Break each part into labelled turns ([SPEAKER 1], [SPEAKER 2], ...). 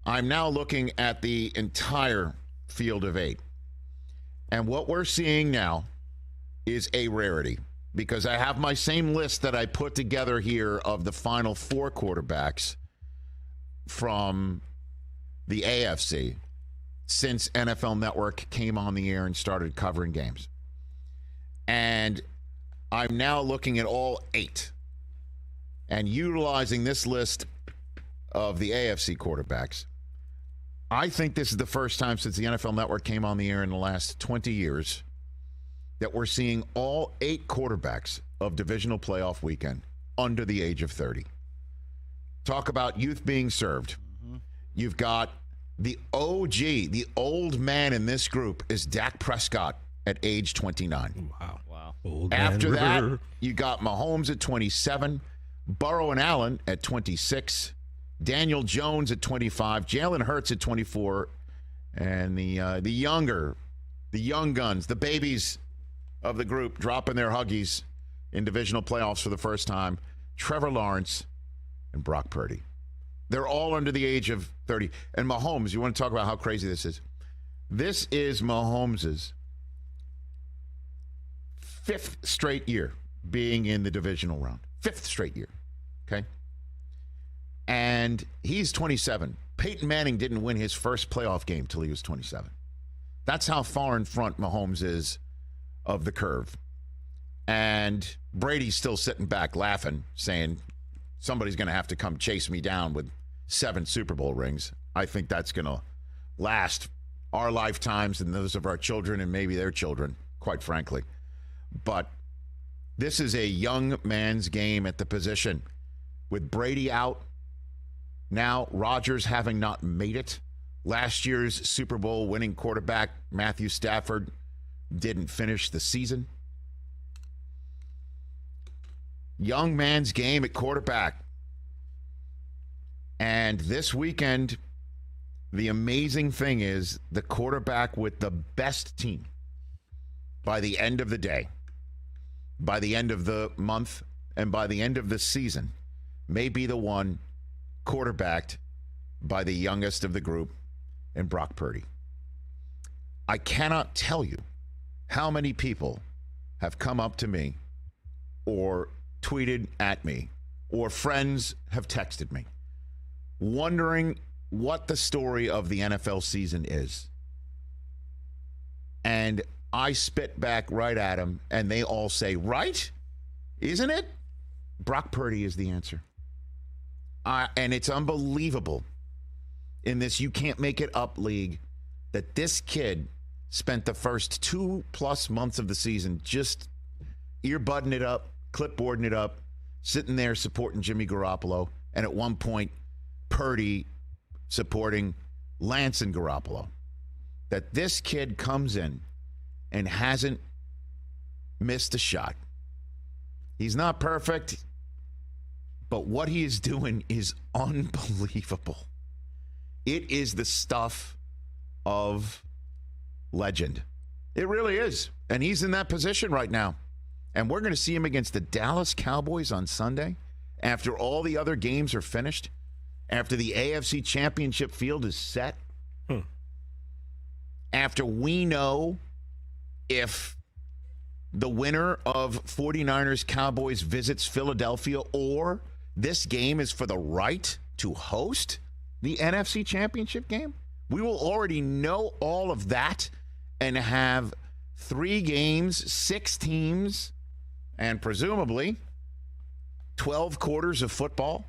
[SPEAKER 1] I'm now looking at the entire field of 8. And what we're seeing now is a rarity, because I have my same list that I put together here of the final 4 quarterbacks from the AFC since NFL Network came on the air and started covering games. And I'm now looking at all 8 and utilizing this list of the AFC quarterbacks. I think this is the first time since the NFL Network came on the air in the last 20 years that we're seeing all 8 quarterbacks of divisional playoff weekend under the age of 30. Talk about youth being served. Mm-hmm. You've got the OG, the old man in this group is Dak Prescott at age 29.
[SPEAKER 2] Wow.
[SPEAKER 1] After that, you got Mahomes at 27, Burrow and Allen at 26, Daniel Jones at 25, Jalen Hurts at 24, and the young guns, the babies of the group dropping their huggies in divisional playoffs for the first time, Trevor Lawrence and Brock Purdy. They're all under the age of 30. And Mahomes, you want to talk about how crazy this is? This is Mahomes's 5th straight year being in the divisional round. 5th straight year. Okay? And he's 27. Peyton Manning didn't win his first playoff game till he was 27. That's how far in front Mahomes is of the curve. And Brady's still sitting back laughing, saying, somebody's going to have to come chase me down with 7 Super Bowl rings. I think that's going to last our lifetimes and those of our children and maybe their children, quite frankly. But this is a young man's game at the position. With Brady out, now Rodgers having not made it. Last year's Super Bowl winning quarterback, Matthew Stafford, didn't finish the season. Young man's game at quarterback. And this weekend, the amazing thing is the quarterback with the best team by the end of the day, by the end of the month, and by the end of the season may be the one quarterbacked by the youngest of the group in Brock Purdy. I cannot tell you how many people have come up to me or tweeted at me or friends have texted me wondering what the story of the NFL season is. And I spit back right at them, and they all say, right? Isn't it? Brock Purdy is the answer. And it's unbelievable in this you can't make it up league that this kid spent the first 2+ months of the season just earbudding it up, clipboarding it up, sitting there supporting Jimmy Garoppolo, and at one point, Purdy supporting Lance and Garoppolo. That this kid comes in and hasn't missed a shot. He's not perfect, but what he is doing is unbelievable. It is the stuff of legend. It really is. And he's in that position right now. And we're going to see him against the Dallas Cowboys on Sunday after all the other games are finished, after the AFC Championship field is set, after we know if the winner of 49ers Cowboys visits Philadelphia or this game is for the right to host the NFC Championship game. We will already know all of that and have 3 games, 6 teams, and presumably 12 quarters of football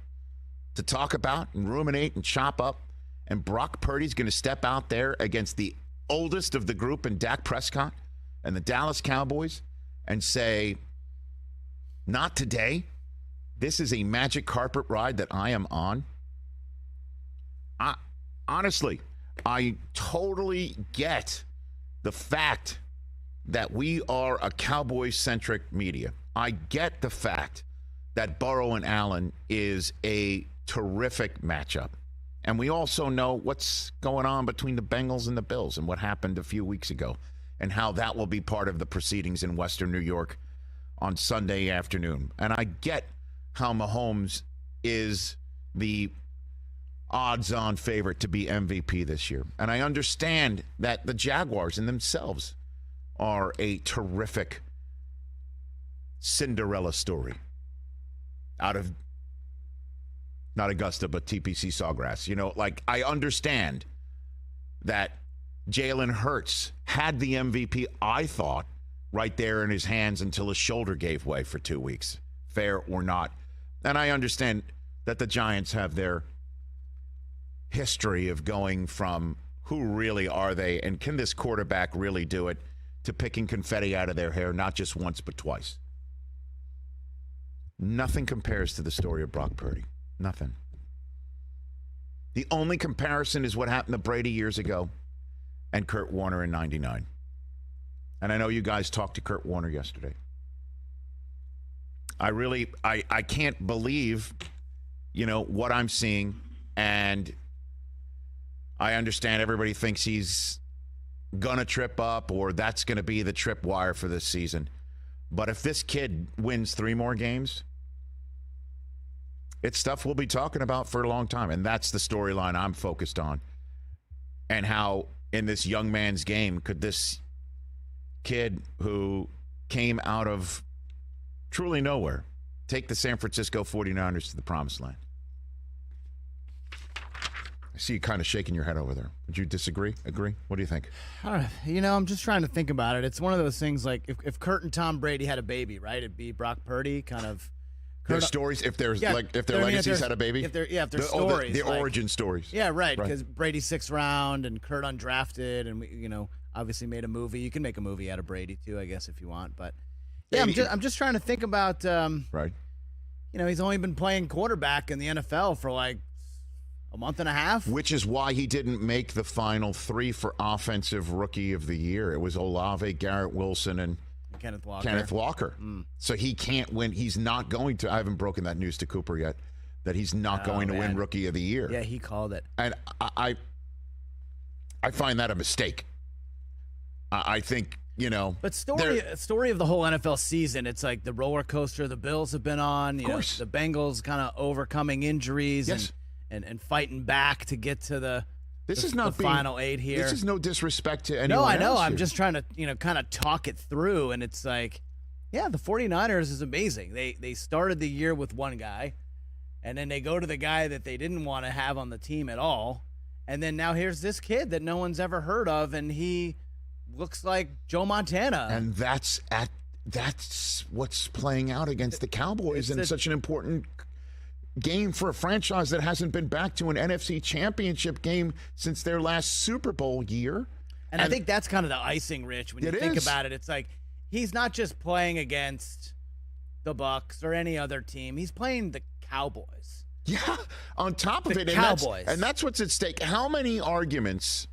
[SPEAKER 1] to talk about and ruminate and chop up. And Brock Purdy's going to step out there against the oldest of the group in Dak Prescott and the Dallas Cowboys and say, not today. This is a magic carpet ride that I am on. Honestly, I totally get the fact that we are a Cowboys-centric media. I get the fact that Burrow and Allen is a terrific matchup. And we also know what's going on between the Bengals and the Bills and what happened a few weeks ago and how that will be part of the proceedings in Western New York on Sunday afternoon. And I get how Mahomes is the odds-on favorite to be MVP this year. And I understand that the Jaguars in themselves are a terrific Cinderella story out of not Augusta, but TPC Sawgrass. You know, like, I understand that Jalen Hurts had the MVP, I thought, right there in his hands until his shoulder gave way for 2 weeks. Fair or not. And I understand that the Giants have their history of going from who really are they and can this quarterback really do it to picking confetti out of their hair, not just once but twice. Nothing compares to the story of Brock Purdy. Nothing. The only comparison is what happened to Brady years ago and Kurt Warner in 99. And I know you guys talked to Kurt Warner yesterday. I can't believe, you know, what I'm seeing. And I understand everybody thinks he's going to trip up or that's going to be the tripwire for this season. But if this kid wins 3 more games, it's stuff we'll be talking about for a long time. And that's the storyline I'm focused on. And how in this young man's game could this kid who came out of truly nowhere take the San Francisco 49ers to the promised land? I see you kind of shaking your head over there. Would you disagree? Agree? What do you think?
[SPEAKER 2] I don't know. You know, I'm just trying to think about it. It's one of those things like if Kurt and Tom Brady had a baby, right? It'd be Brock Purdy, kind of.
[SPEAKER 1] Their stories, if their legacies had a baby?
[SPEAKER 2] If their stories.
[SPEAKER 1] The origin stories.
[SPEAKER 2] Yeah, right, because Brady's 6th round and Kurt undrafted and, obviously made a movie. You can make a movie out of Brady, too, I guess, if you want. But, yeah, I'm just trying to think about,
[SPEAKER 1] right.
[SPEAKER 2] He's only been playing quarterback in the NFL for, like, a month and a half.
[SPEAKER 1] Which is why he didn't make the final 3 for Offensive Rookie of the Year. It was Olave, Garrett Wilson, and
[SPEAKER 2] Kenneth Walker.
[SPEAKER 1] So he can't win. He's not going to. I haven't broken that news to Cooper yet, that he's not going to win Rookie of the Year.
[SPEAKER 2] Yeah, he called it.
[SPEAKER 1] And I find that a mistake. I think,
[SPEAKER 2] But story of the whole NFL season, it's like the roller coaster the Bills have been on.
[SPEAKER 1] Of course.
[SPEAKER 2] The Bengals kind of overcoming injuries
[SPEAKER 1] yes.
[SPEAKER 2] and fighting back to get to the final 8 here.
[SPEAKER 1] This is no disrespect to anyone
[SPEAKER 2] No, I know.
[SPEAKER 1] else
[SPEAKER 2] I'm
[SPEAKER 1] here.
[SPEAKER 2] just trying to, kind of talk it through. And it's like, yeah, the 49ers is amazing. They started the year with one guy, and then they go to the guy that they didn't want to have on the team at all. And then now here's this kid that no one's ever heard of, and he looks like Joe Montana.
[SPEAKER 1] And that's what's playing out against the Cowboys in such an important game for a franchise that hasn't been back to an NFC championship game since their last Super Bowl year.
[SPEAKER 2] And I think that's kind of the icing, Rich, when you think about it. It's like he's not just playing against the Bucs or any other team. He's playing the Cowboys.
[SPEAKER 1] Yeah, on top of it.
[SPEAKER 2] Cowboys.
[SPEAKER 1] And that's what's at stake. How many arguments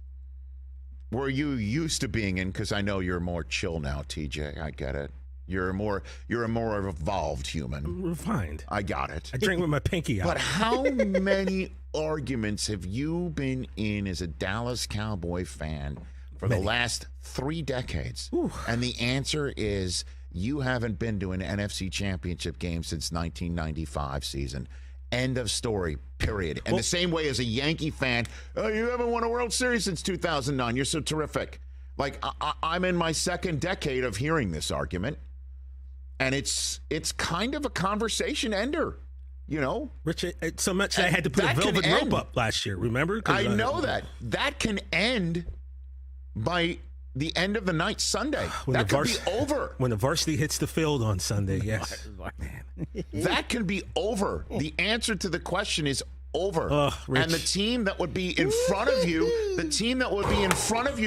[SPEAKER 1] were you used to being in? Because I know you're more chill now, TJ. I get it. You're a more evolved human.
[SPEAKER 3] Refined.
[SPEAKER 1] I got it.
[SPEAKER 3] I drink with my pinky out.
[SPEAKER 1] But how many arguments have you been in as a Dallas Cowboy fan for the last 3 decades?
[SPEAKER 3] Ooh.
[SPEAKER 1] And the answer is you haven't been to an NFC championship game since 1995 season. End of story, period. And the same way as a Yankee fan, you haven't won a World Series since 2009. You're so terrific. Like, I'm in my 2nd decade of hearing this argument. And it's kind of a conversation ender,
[SPEAKER 3] Rich, so much I had to put a velvet rope up last year, remember?
[SPEAKER 1] I know that. That can end by the end of the night Sunday. That could be over.
[SPEAKER 3] When the varsity hits the field on Sunday, yes.
[SPEAKER 1] That can be over. The answer to the question is over. And the team that would be in front of you,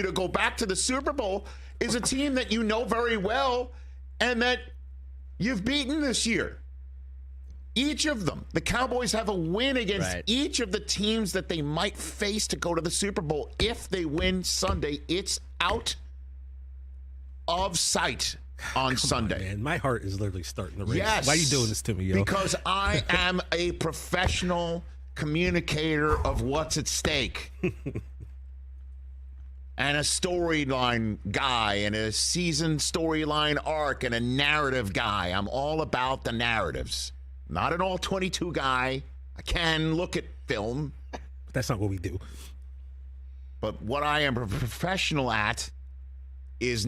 [SPEAKER 1] to go back to the Super Bowl is a team that you know very well and that you've beaten this year. Each of them. The Cowboys have a win against each of the teams that they might face to go to the Super Bowl. If they win Sunday, it's out of sight on Sunday.
[SPEAKER 3] On, man. My heart is literally starting to race.
[SPEAKER 1] Yes.
[SPEAKER 3] Why are you doing this to me, yo?
[SPEAKER 1] Because I am a professional communicator of what's at stake. And a storyline guy and a season storyline arc and a narrative guy. I'm all about the narratives. Not an all 22 guy. I can look at film.
[SPEAKER 3] That's not what we do.
[SPEAKER 1] But what I am a professional at is